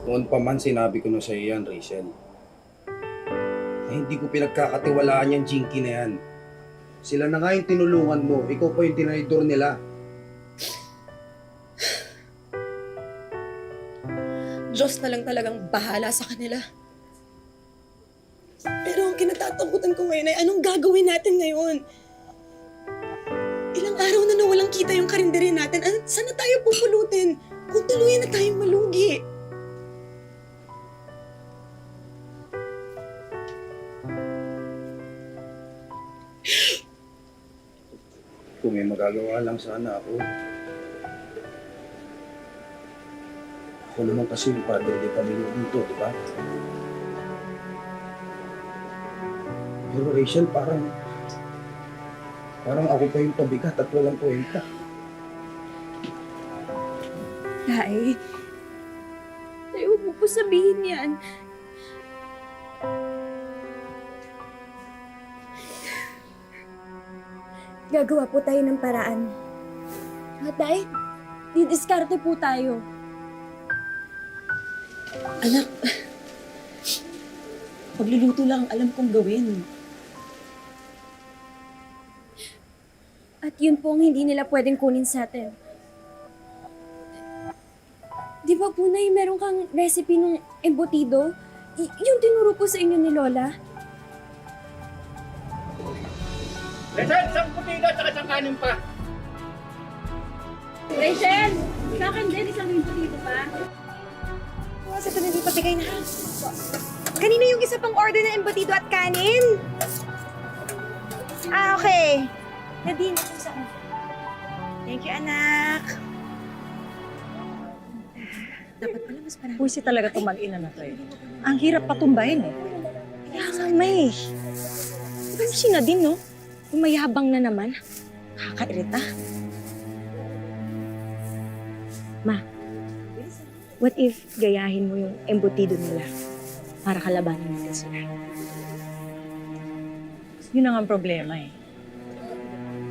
Noon pa man sinabi ko na sa iyo yan, Rachel. Na hindi ko pinagkakatiwalaan yung Jinky na yan. Sila na nga yung tinulungan mo, ikaw pa yung tinaydor nila. Diyos na lang talagang bahala sa kanila. Pero ang kinatatakutan ko ngayon ay anong gagawin natin ngayon? Ilang araw na nawalang kita yung karinderya natin. Saan na tayo pupulutin? Kung tuluyan na tayong malugi. Kung may magagawa lang sana ako. Ako naman kasi yung padre de pamilya dito, di ba? Pero Rachel, parang ako pa yung pabigat at walang kwenta. Tay, tayo mo po sabihin yan. Gagawa po tayo ng paraan. Tay, didiskarte po tayo. Anak, pagluluto lang ang alam kong gawin. At yun po ang hindi nila pwedeng kunin sa atin. Di ba po, Nay, meron kang recipe ng embutido? Yung tinuro po sa inyo ni Lola? Rachel, isang putido at saka isang kanin pa. Rachel! Sa akin din, isang embutido pa. Ito na hindi pabigay na. Kanina yung isa pang order ng embutido at kanin? Ah, okay. Nadine, sa akin. Thank you, anak. Dapat pala mas parang... Pusi talaga itong mag-ina na to eh. Ang hirap patumbahin eh. Kaya nga, may. Parang siya na din, no? Umayabang na naman. Nakakairita. Ma, what if gayahin mo yung embutido nila para kalabanin natin sila? Yun ang problema eh.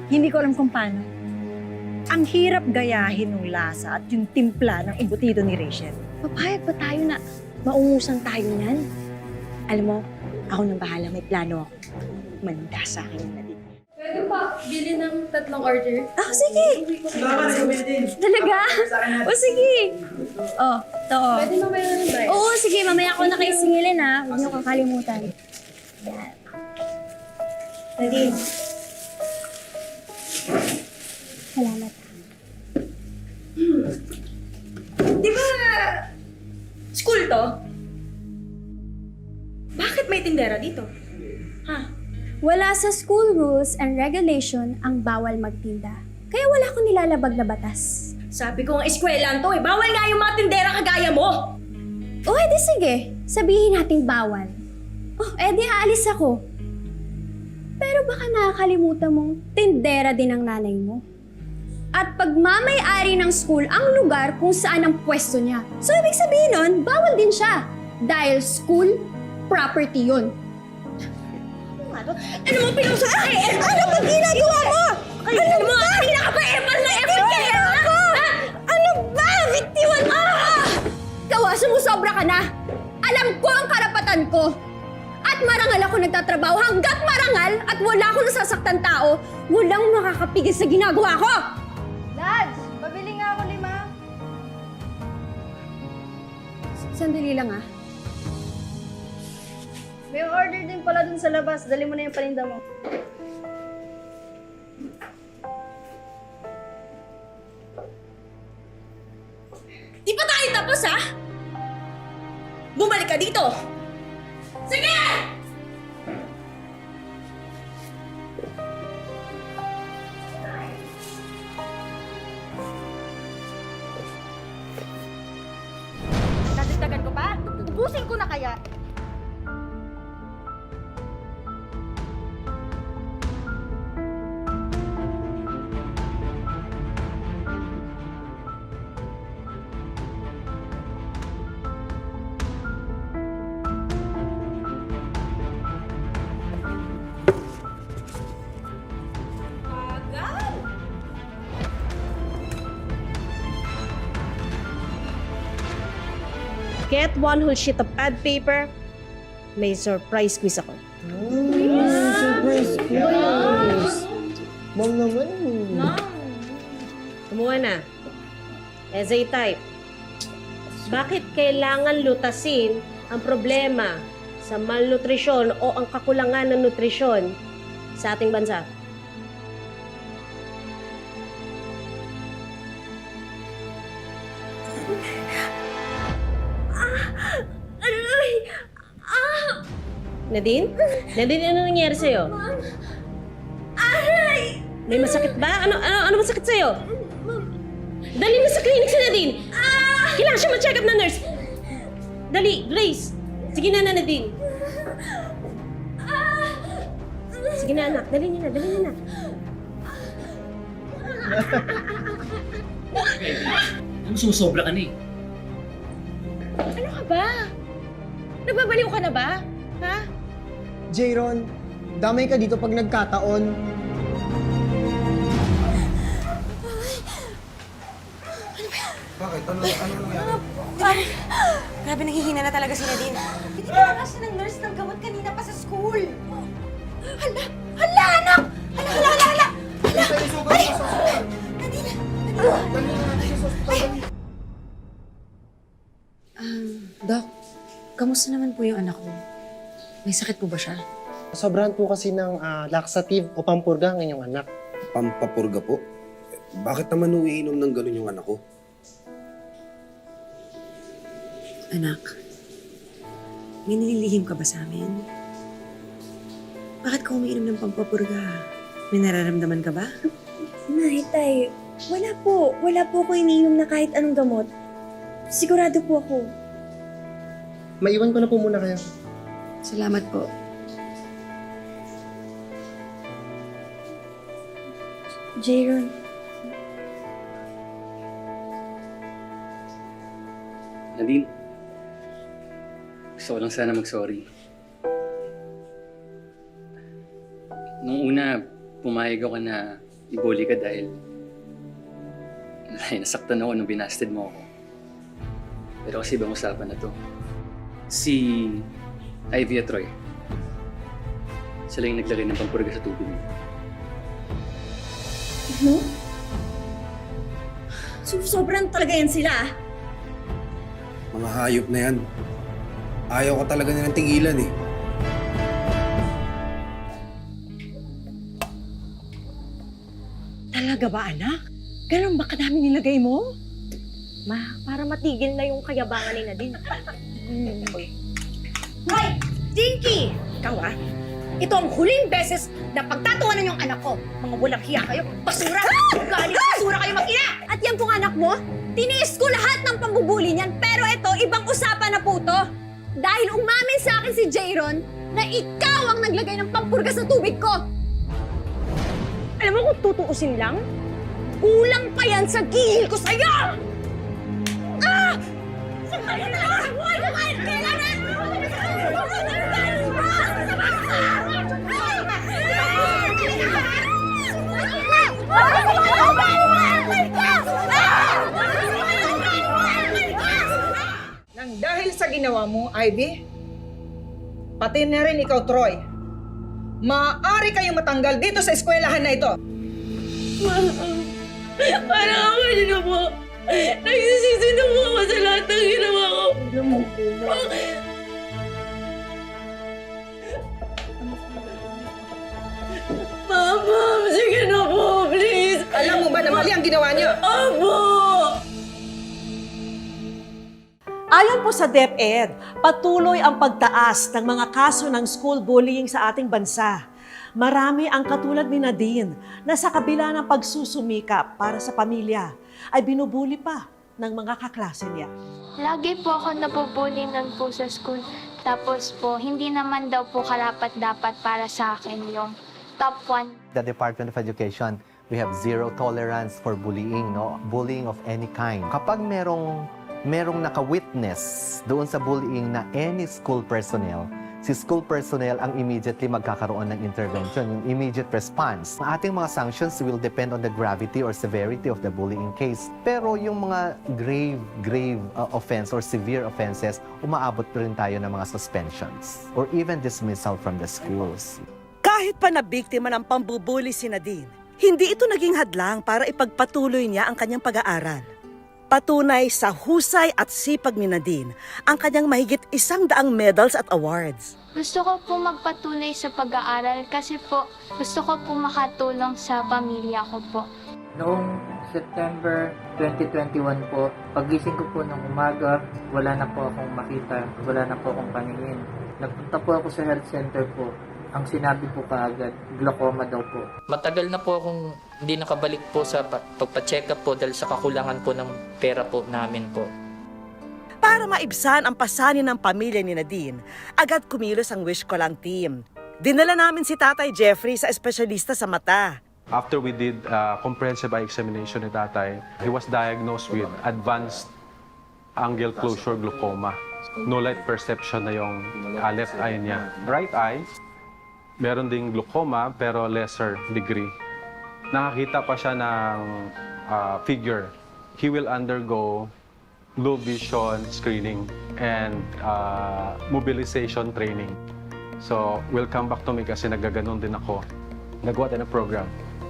Hindi ko alam kung paano. Ang hirap gayahin ng lasa at yung timpla ng embutido ni Rachel. Papayag ba tayo na maungusan tayo niyan? Alam mo, ako nang bahala, may plano ako. Manda sa akin yung natin. Pwede pa, bili ng 3 order. Ah, sige! Talaga? O sige! Oh, to. Pwede mamaya na ng rice. Oo, sige. Mamaya ako na kayo singilin ha. Huwag niyo kakalimutan. Yan. Nadine. Salamat. Di ba, school to? Bakit may tindera dito? Ha? Wala sa school rules and regulation ang bawal magtinda. Kaya wala akong nilalabag na batas. Sabi ko ang eskwelahan to eh. Bawal nga yung mga tindera kagaya mo! O edi sige, sabihin nating bawal. Oh, edi aalis ako. Pero baka nakakalimutan mong tindera din ang nanay mo. At pagmamay-ari ng school ang lugar kung saan ang pwesto niya. So ibig sabihin nun, bawal din siya. Dahil school property yun. Ano mo pinusa? Ano ba ginagawa mo? Ano mo? Kanina ka pa effort na effort kaya ako! Ano ba? Bitiwan mo! Gawa, sumusobra ka na. Alam ko ang karapatan ko. At marangal ako nagtatrabaho. Hanggat marangal at wala akong nasasaktan tao, walang makakapigil sa ginagawa ko. Lads, pabili nga ako 5. Sandali lang ah. May order din pala dun sa labas. Dali mo na yung paninda mo. Di pa tayo tapos ha? Bumalik ka dito! Sige! Dadagdagan ko pa? Ubusin ko na kaya. Get one whole sheet of pad paper. May surprise quiz ako. Surprise quiz! Mom naman. Kumuha na. Essay type. Bakit kailangan lutasin ang problema sa malnutrisyon o ang kakulangan ng nutrisyon sa ating bansa? Nadine? Nadine, ano nangyari sa'yo? Aray! May masakit ba? Ano masakit sa'yo? Dali mo sa clinic si Nadine! Kailangan siya ma-check up na nurse! Dali, Grace! Sige na, Nadine! Sige na, anak. Dali niyo na. Ano, sumusobra ka na eh. Ano ka ba? Nagbabaliw ka na ba? Ha? Jayron, damay ka dito pag nagkataon. Bakit? Ano nangyari? Grabe, nanghihina na talaga si Nadine. Binigyan na siya ng nurse ng gamot kanina pa sa school. Hala, anak! Hala! Nadine! Doc, kamusta naman po yung anak ko? May sakit po ba siya? Sobrahan po kasi ng laxative o pampurga ang inyong anak. Pampapurga po? Bakit naman uiinom ng gano'n yung anak ko? Anak, may nililihim ka ba sa amin? Bakit ka umiinom ng pampapurga? May nararamdaman ka ba? Nay, tay, wala po. Wala po ako iniinom na kahit anong gamot. Sigurado po ako. Maiwan ko na po muna kayo. Salamat po. Jayron, Nadine, gusto ko lang sana mag-sorry. Nung una, pumayag ako na i-bully ka dahil nasaktan ako nung binasted mo ako. Pero kasi ibang usapan na to. Si Ivy at Troy, sila yung naglagay ng pampurga sa tubig mo. ano? Sobrang talaga yan sila. Mga hayop na yan. Ayaw ka talaga nilang tingilan eh. Talaga ba, anak? Ganun ba kadami nilagay mo? Ma, para matigil na yung kayabangan ni Nadine. Hoy! Dinky! Ikaw ito ang huling beses na pagtatawanan yung anak ko. Mga walang hiya kayo. Basura! Galing basura kayo mag-ina! At yan pong anak mo, tiniis ko lahat ng pambubuli niyan. Pero ito, ibang usapan na po to. Dahil umamin sa akin si Jayron na ikaw ang naglagay ng pampurga sa tubig ko. Alam mo kung tutuusin lang? Kulang pa yan sa gihil ko sa'yo! Nang dahil sa ginawa mo, Ivy, pati na rin ikaw, Troy, maaari kayong matanggal dito sa eskwelahan na ito. Parang ako na po. Nagsisisi na po ako sa lahat ng ginawa ko. Mama, sige na po, please. Alam mo ba na mali ang ginawa niyo? Apo! Ayon po sa DepEd, patuloy ang pagtaas ng mga kaso ng school bullying sa ating bansa. Marami ang katulad ni Nadine na sa kabila ng pagsusumikap para sa pamilya ay binubuli pa ng mga kaklase niya. Lagi po ako nabubuli nun po sa school. Tapos po, hindi naman daw po karapat-dapat para sa akin yung top 1. The Department of Education, we have zero tolerance for bullying, no? Bullying of any kind. Kapag merong merong naka-witness doon sa bullying na any school personnel, si school personnel ang immediately magkakaroon ng intervention, yung immediate response. Ang ating mga sanctions will depend on the gravity or severity of the bullying case. Pero yung mga grave offense or severe offenses, umaabot pa rin tayo ng mga suspensions or even dismissal from the schools. Kahit pa na biktima ng pambubuli si Nadine, hindi ito naging hadlang para ipagpatuloy niya ang kanyang pag-aaral. Patunay sa husay at sipag ni Nadine ang kanyang mahigit 100 medals at awards. Gusto ko po magpatuloy sa pag-aaral kasi po gusto ko po makatulong sa pamilya ko po. Noong September 2021 po, pagising ko po ng umaga, wala na po akong makita, wala na po akong paningin. Nagpunta po ako sa health center po. Ang sinabi po kaagad, glaucoma daw po. Matagal na po akong hindi nakabalik po sa pagpa-check up po dahil sa kakulangan po ng pera po namin po. Para maibsan ang pasanin ng pamilya ni Nadine, agad kumilos ang Wish Ko Lang team. Dinala namin si Tatay Jeffrey sa espesyalista sa mata. After we did comprehensive eye examination ni Tatay, he was diagnosed with advanced angle closure glaucoma. No light perception na yung left eye niya. Right eye, meron ding glaucoma pero lesser degree. Nakakita pa siya ng figure. He will undergo low vision screening and mobilization training. So, we'll come back to me kasi nagaganon din ako. Nagawa tayo ng program.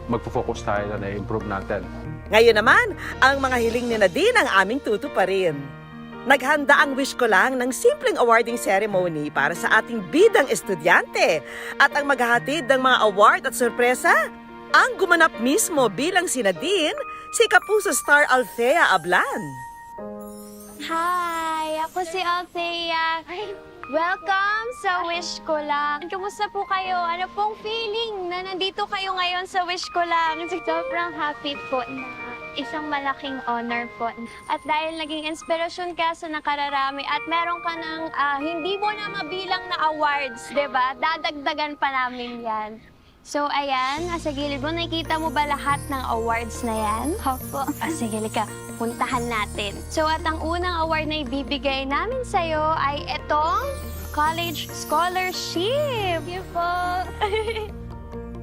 Magpo-focus tayo na i-improve natin. Ngayon naman, ang mga hiling ni Nadine ang aming tutuparin. Naghanda ang Wish Ko Lang ng simpleng awarding ceremony para sa ating bidang estudyante. At ang maghahatid ng mga award at sorpresa, ang gumanap mismo bilang si Nadine, si Kapuso Star Althea Ablan. Hi! Ako si Althea. Welcome sa Wish Ko Lang. Kamusta po kayo? Ano pong feeling na nandito kayo ngayon sa Wish Ko Lang? Sobrang happy po na isang malaking honor po. At dahil naging inspirasyon ka sa nakararami at meron ka ng hindi mo na mabilang na awards, 'di ba? Dadagdagan pa namin 'yan. So ayan, sa gilid mo, nakikita mo ba lahat ng awards na yan? Opo. Sige, lika, puntahan natin. So at ang unang award na ibibigay namin sa'yo ay itong college scholarship. Thank you po.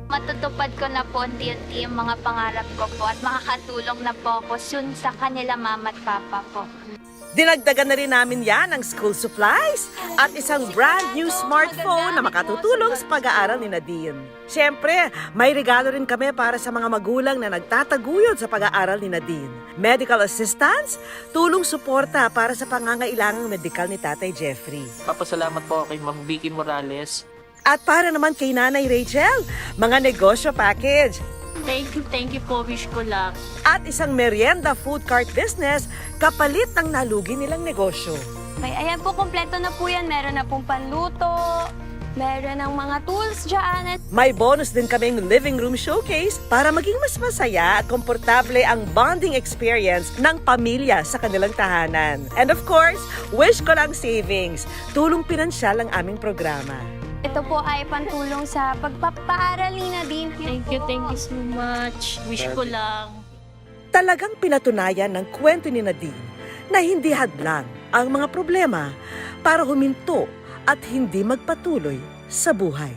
Matutupad ko na po unti-unti yung mga pangarap ko po at makakatulong na po ako soon sa kanila mama at papa po. Dinagdagan na rin namin yan ng school supplies at isang brand new smartphone na makatutulong sa pag-aaral ni Nadine. Siyempre, may regalo rin kami para sa mga magulang na nagtataguyod sa pag-aaral ni Nadine. Medical assistance, tulong suporta para sa pangangailangang medikal ni Tatay Jeffrey. Papasalamat po kay Ma'am Vicky Morales. At para naman kay Nanay Rachel, mga negosyo package. Thank you po, Wish Ko Lang. At isang merienda food cart business kapalit ng nalugi nilang negosyo. Okay, ayan po, kompleto na po yan. Meron na pong panluto, meron ng mga tools dyan. May bonus din kaming living room showcase para maging mas masaya at komportable ang bonding experience ng pamilya sa kanilang tahanan. And of course, Wish Ko Lang Savings, tulong pinansyal ang aming programa. Ito po ay pantulong sa pagpapaaral ni Nadine. Thank you so much. Wish Ko Lang. Talagang pinatunayan ng kwento ni Nadine na hindi hadlang ang mga problema para huminto at hindi magpatuloy sa buhay.